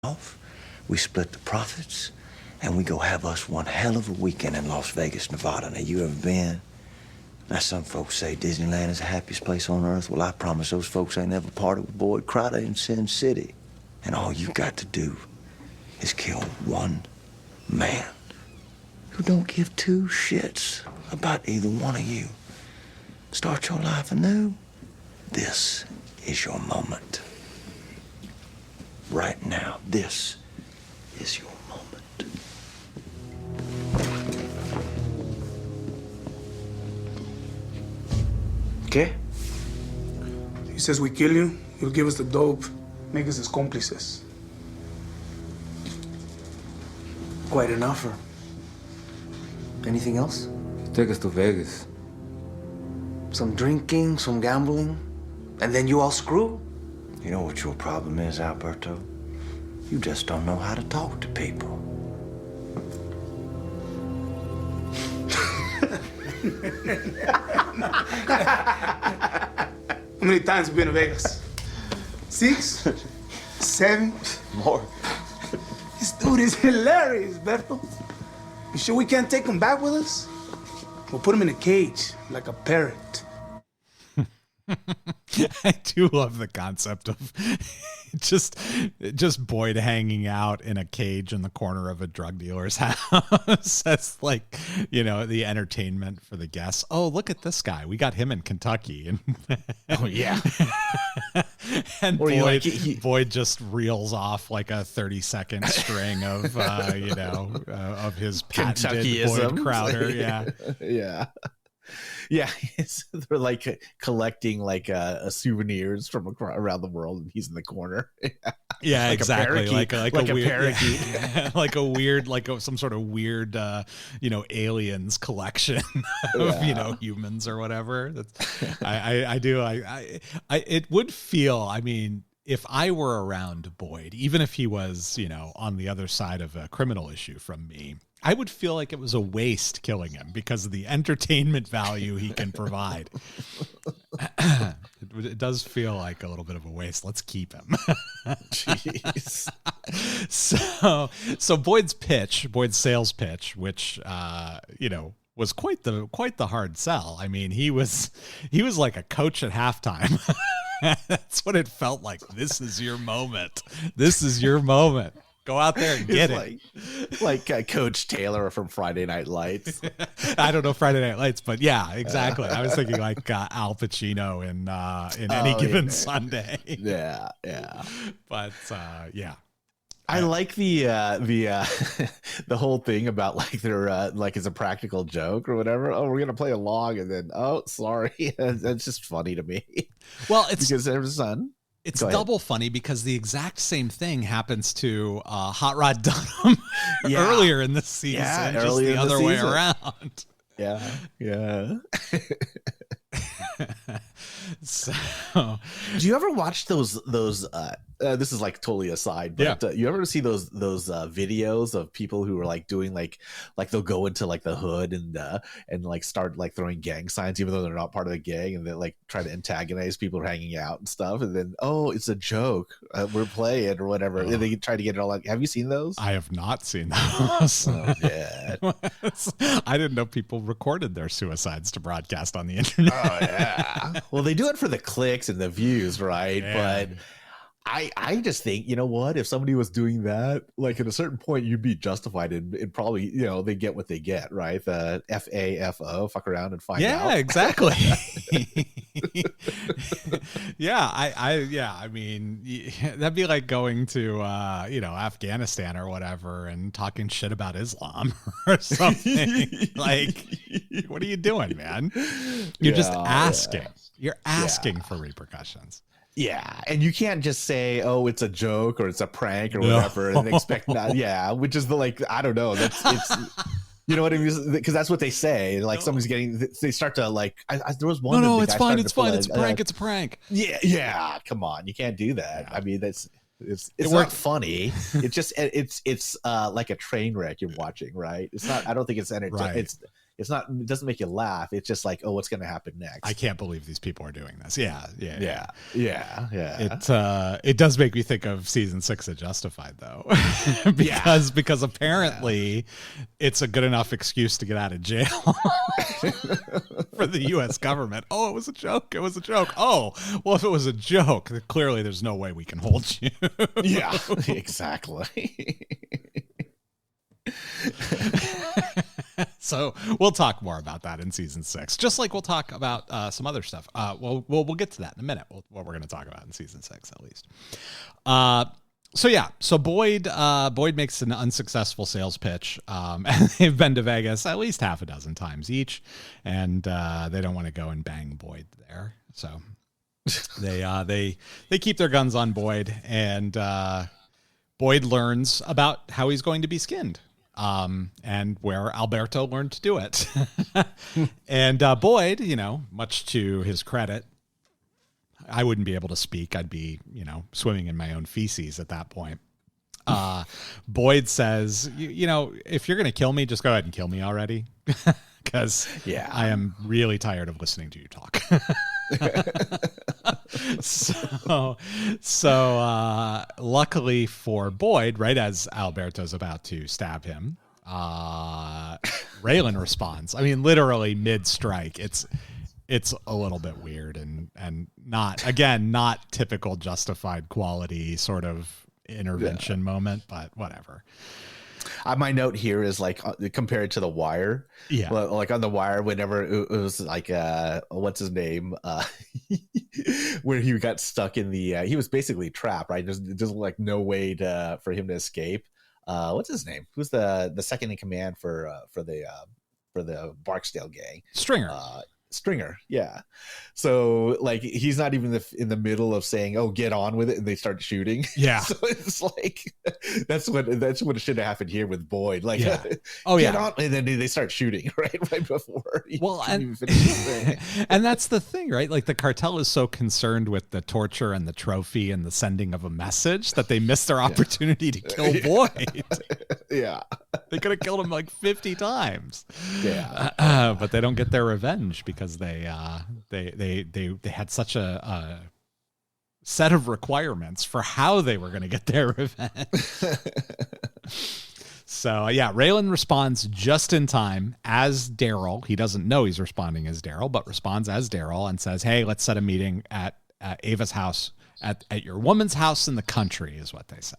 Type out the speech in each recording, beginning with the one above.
off, we split the profits, and we go have us one hell of a weekend in Las Vegas, Nevada. Now, you ever been? Now, some folks say Disneyland is the happiest place on earth. Well, I promise those folks ain't never partied with Boyd Crowder in Sin City. And all you got to do is kill one man who don't give two shits about either one of you. Start your life anew. This is your moment. Right now, this is your moment. ¿Qué? He says we kill you, he'll give us the dope, make us his cómplices. Quite an offer. Anything else? Take us to Vegas. Some drinking, some gambling, and then you all screw? You know what your problem is, Alberto? You just don't know how to talk to people. How many times have you been to Vegas? 6? 7? More. This dude is hilarious, Berto. You sure we can't take him back with us? We'll put him in a cage, like a parrot. I do love the concept of just Boyd hanging out in a cage in the corner of a drug dealer's house. That's like, you know, the entertainment for the guests. Oh, look at this guy. We got him in Kentucky. And oh, yeah. And Boyd just reels off like a 30-second string of, of his patented Boyd Crowder. Yeah. Yeah. Yeah, they're like collecting like souvenirs from around the world, and he's in the corner. Yeah, like exactly. Like a weird, parakeet, some sort of weird, aliens collection of, humans or whatever. It would feel. I mean, if I were around Boyd, even if he was, on the other side of a criminal issue from me, I would feel like it was a waste killing him because of the entertainment value he can provide. It does feel like a little bit of a waste. Let's keep him. Jeez. So Boyd's sales pitch, which, was quite the hard sell. I mean, he was like a coach at halftime. That's what it felt like. This is your moment. This is your moment. Go out there and get it. Like Coach Taylor from Friday Night Lights. I don't know Friday Night Lights, but yeah, exactly. I was thinking like Al Pacino in Any Given Sunday. Yeah, yeah. But yeah. I like the the whole thing about like they're like it's a practical joke or whatever. Oh, we're gonna play along, and then sorry, that's just funny to me. Well, it's because their son. It's double funny because the exact same thing happens to Hot Rod Dunham earlier in the season, just the other way around. Yeah, yeah. So, do you ever watch those? This is like totally aside, but you ever see those videos of people who are like doing like they'll go into like the hood and like start like throwing gang signs even though they're not part of the gang, and they like try to antagonize people who are hanging out and stuff, and then it's a joke, we're playing or whatever, and they try to get it all like. Have you seen those? I have not seen those. Oh, yeah. I didn't know people recorded their suicides to broadcast on the internet. Oh yeah. Well, they do it for the clicks and the views, right? Yeah. But I just think, you know what, if somebody was doing that, like at a certain point you'd be justified in probably, they get what they get, right? The FAFO, fuck around and find out. Yeah, exactly. I mean, that'd be like going to Afghanistan or whatever and talking shit about Islam or something. Like, what are you doing, man? You're just asking. You're asking for repercussions. Yeah, and you can't just say, "Oh, it's a joke" or "It's a prank" or whatever, and expect not. Yeah, which is I don't know. It's you know what I mean? Because that's what they say. Like somebody's getting, they start to like. There was one. No, it's fine. It's fine. It's a prank. It's a prank. Yeah. Come on, you can't do that. I mean, it's not funny. It's just it's like a train wreck you're watching, right? It's not. I don't think it's entertaining. Right. It doesn't make you laugh. It's just like, oh, what's going to happen next? I can't believe these people are doing this. Yeah. It does make me think of season 6 of Justified, though, because apparently it's a good enough excuse to get out of jail for the U.S. government. Oh, it was a joke. It was a joke. Oh, well, if it was a joke, then clearly there's no way we can hold you. Yeah, exactly. So we'll talk more about that in season 6, just like we'll talk about some other stuff. We'll get to that in a minute. What we're going to talk about in season 6, at least. So Boyd makes an unsuccessful sales pitch, and they've been to Vegas at least half a dozen times each, and they don't want to go and bang Boyd there. So they keep their guns on Boyd, and Boyd learns about how he's going to be skinned. And where Alberto learned to do it. And Boyd, much to his credit, I wouldn't be able to speak. I'd be, swimming in my own feces at that point. Boyd says, if you're going to kill me, just go ahead and kill me already. Because I am really tired of listening to you talk. So luckily for Boyd, right as Alberto's about to stab him, Raylan responds. I mean, literally mid-strike. It's a little bit weird and not typical Justified quality sort of intervention moment, but whatever. My note here is like compared to The Wire. Yeah. Like on The Wire, whenever it was like, what's his name? Where he got stuck in the, he was basically trapped, right? There's like no way for him to escape. What's his name? Who's the second in command for the Barksdale gang? Stringer, yeah. So like he's not even in the middle of saying, "Oh, get on with it," and they start shooting. Yeah. So it's like that's what it should have happened here with Boyd. Like, get on, and then they start shooting right before. And that's the thing, right? Like the cartel is so concerned with the torture and the trophy and the sending of a message that they miss their opportunity to kill Boyd. Yeah. They could have killed him like 50 times. Yeah. But they don't get their revenge because they had such a set of requirements for how they were going to get their revenge. So Raylan responds just in time as Daryll. He doesn't know he's responding as Daryll, but responds as Daryll and says, "Hey, let's set a meeting at Ava's house, at your woman's house in the country," is what they say.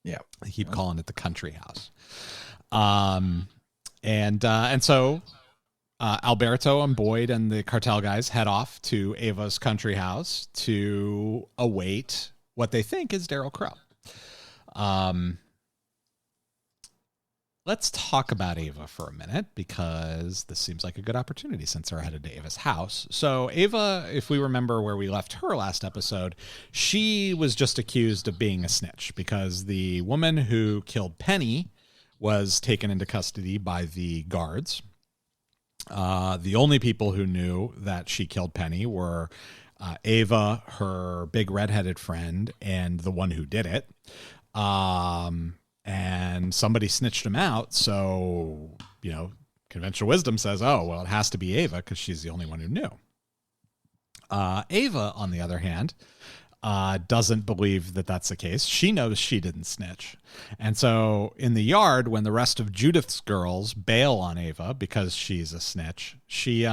Yeah. They keep calling it the country house. And so Alberto and Boyd and the cartel guys head off to Ava's country house to await what they think is Daryll Crowe. Let's talk about Ava for a minute, because this seems like a good opportunity since they're headed to Ava's house. So Ava, if we remember where we left her last episode, she was just accused of being a snitch because the woman who killed Penny was taken into custody by the guards. The only people who knew that she killed Penny were Ava, her big redheaded friend, and the one who did it. And somebody snitched him out. So, conventional wisdom says, oh, well, it has to be Ava because she's the only one who knew. Ava, on the other hand, doesn't believe that that's the case. She knows she didn't snitch. And so in the yard, when the rest of Judith's girls bail on Ava because she's a snitch, she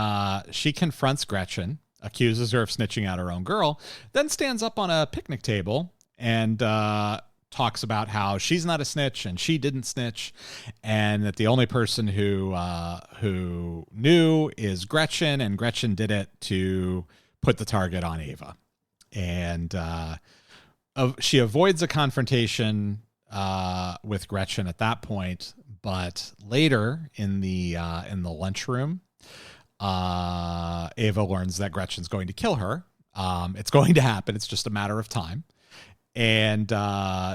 confronts Gretchen, accuses her of snitching out her own girl, then stands up on a picnic table and talks about how she's not a snitch and she didn't snitch, and that the only person who knew is Gretchen, and Gretchen did it to put the target on Ava. And she avoids a confrontation with Gretchen at that point, but later in the lunchroom, Ava learns that Gretchen's going to kill her. It's going to happen. It's just a matter of time. And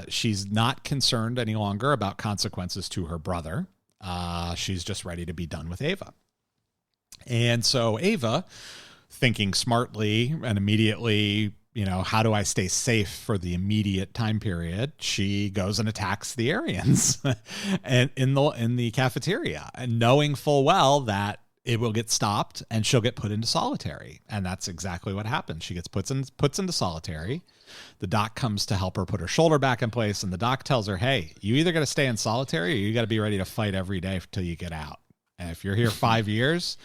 she's not concerned any longer about consequences to her brother. She's just ready to be done with Ava. And so Ava, thinking smartly and immediately how do I stay safe for the immediate time period? She goes and attacks the Aryans and in the cafeteria, and knowing full well that it will get stopped and she'll get put into solitary. And that's exactly what happens. She gets puts into solitary. The doc comes to help her put her shoulder back in place, and the doc tells her, hey, you either got to stay in solitary or you got to be ready to fight every day till you get out. And if you're here 5 years,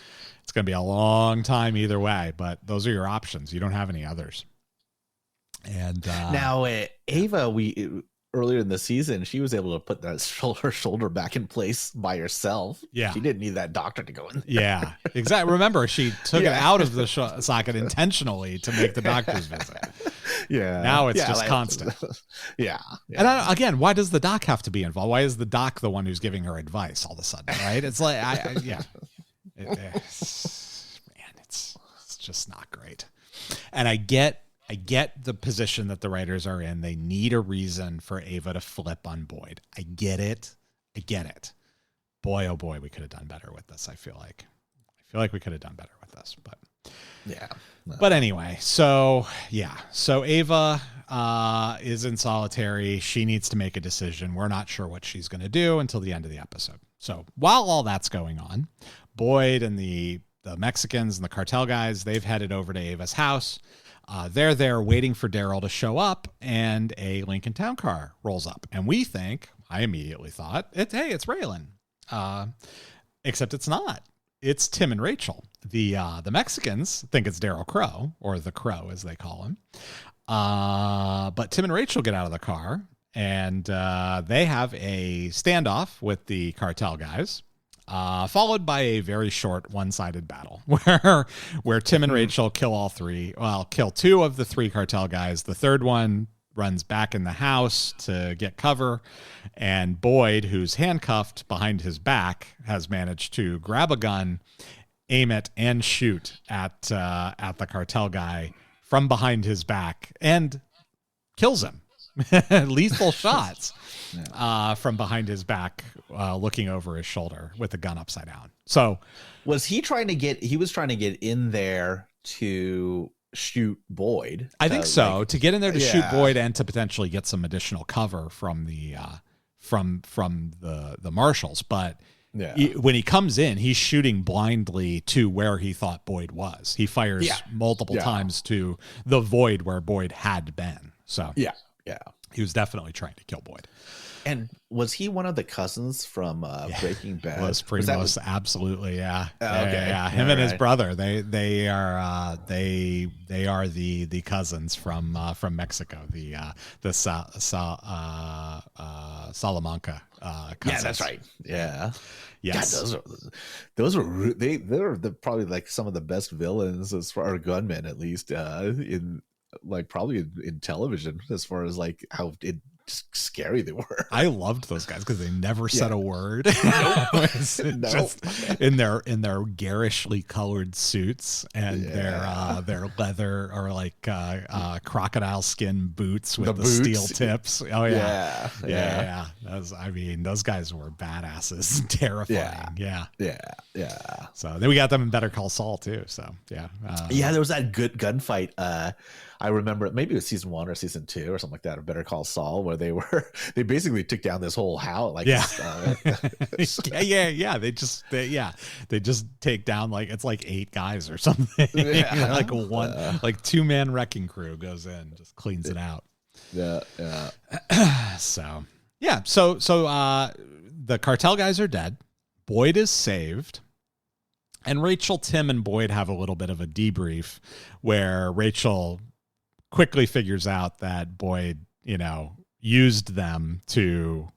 it's going to be a long time either way, but those are your options. You don't have any others. And now Ava, earlier in the season, she was able to put her shoulder back in place by herself. Yeah. She didn't need that doctor to go in there. Yeah, exactly. Remember, she took it out of the socket intentionally to make the doctor's visit. Yeah. Now it's just constant. Yeah. And again, why does the doc have to be involved? Why is the doc the one who's giving her advice all of a sudden, right? It's like, it's just not great. And I get the position that the writers are in. They need a reason for Ava to flip on Boyd. I get it. Boy, oh boy, we could have done better with this. I feel like we could have done better with this, but yeah. No. But anyway, so Ava is in solitary. She needs to make a decision. We're not sure what she's going to do until the end of the episode. So while all that's going on, Boyd and the Mexicans and the cartel guys, they've headed over to Ava's house. They're there waiting for Daryll to show up, and a Lincoln Town car rolls up. And I immediately thought, it's Raylan. Except it's not. It's Tim and Rachel. The Mexicans think it's Daryll Crowe, or the Crow as they call him. But Tim and Rachel get out of the car, and they have a standoff with the cartel guys. Followed by a very short one-sided battle where Tim and Rachel kill two of the three cartel guys. The third one runs back in the house to get cover, and Boyd, who's handcuffed behind his back, has managed to grab a gun, aim it, and shoot at the cartel guy from behind his back, and kills him. Lethal shots from behind his back, looking over his shoulder with the gun upside down. So was he trying to get in there to shoot Boyd? I think so, to get in there to shoot Boyd and to potentially get some additional cover from the marshals. But when he comes in, he's shooting blindly to where he thought Boyd was. He fires multiple times to the void where Boyd had been. So he was definitely trying to kill Boyd. And was he one of the cousins from Breaking Bad? Absolutely, yeah. Okay. Him and his brother, they are the cousins from Mexico, the Salamanca cousins. Yeah, that's right. Yeah. Yes. God, those were they're probably like some of the best villains as far as gunmen, at least in like probably in television, as far as like how scary they were. I loved those guys because they never said a word. Just in their garishly colored suits and their leather or like crocodile skin boots with the steel tips. Oh yeah. Those guys were badasses, terrifying. Yeah. So then we got them in Better Call Saul too. So there was that good gunfight. I remember maybe it was season 1 or season 2 or something like that of Better Call Saul, where they basically took down this whole house. Like They just take down it's like 8 guys or something. Like one 2-man wrecking crew goes in, just cleans it out. So the cartel guys are dead. Boyd is saved. And Rachel, Tim, and Boyd have a little bit of a debrief where Rachel quickly figures out that Boyd, used them to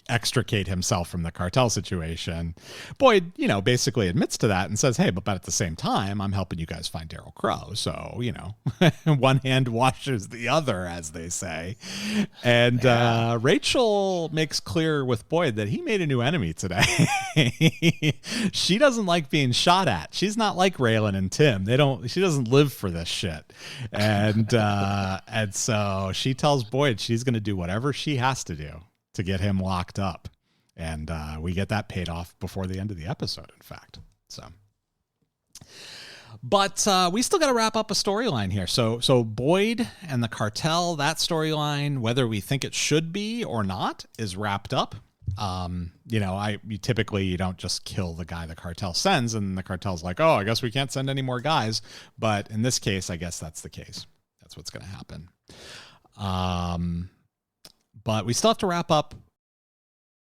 extricate himself from the cartel situation. Boyd, basically admits to that and says, hey, but at the same time, I'm helping you guys find Daryll Crowe. So, one hand washes the other, as they say. And Rachel makes clear with Boyd that he made a new enemy today. She doesn't like being shot at. She's not like Raylan and Tim. She doesn't live for this shit. And so she tells Boyd she's going to do whatever she has to do to get him locked up. And we get that paid off before the end of the episode, in fact. So But we still got to wrap up a storyline here. So Boyd and the cartel, that storyline, whether we think it should be or not, is wrapped up. Typically you don't just kill the guy the cartel sends, and the cartel's like, oh, I guess we can't send any more guys. But in this case, I guess that's the case. That's what's going to happen. But we still have to wrap up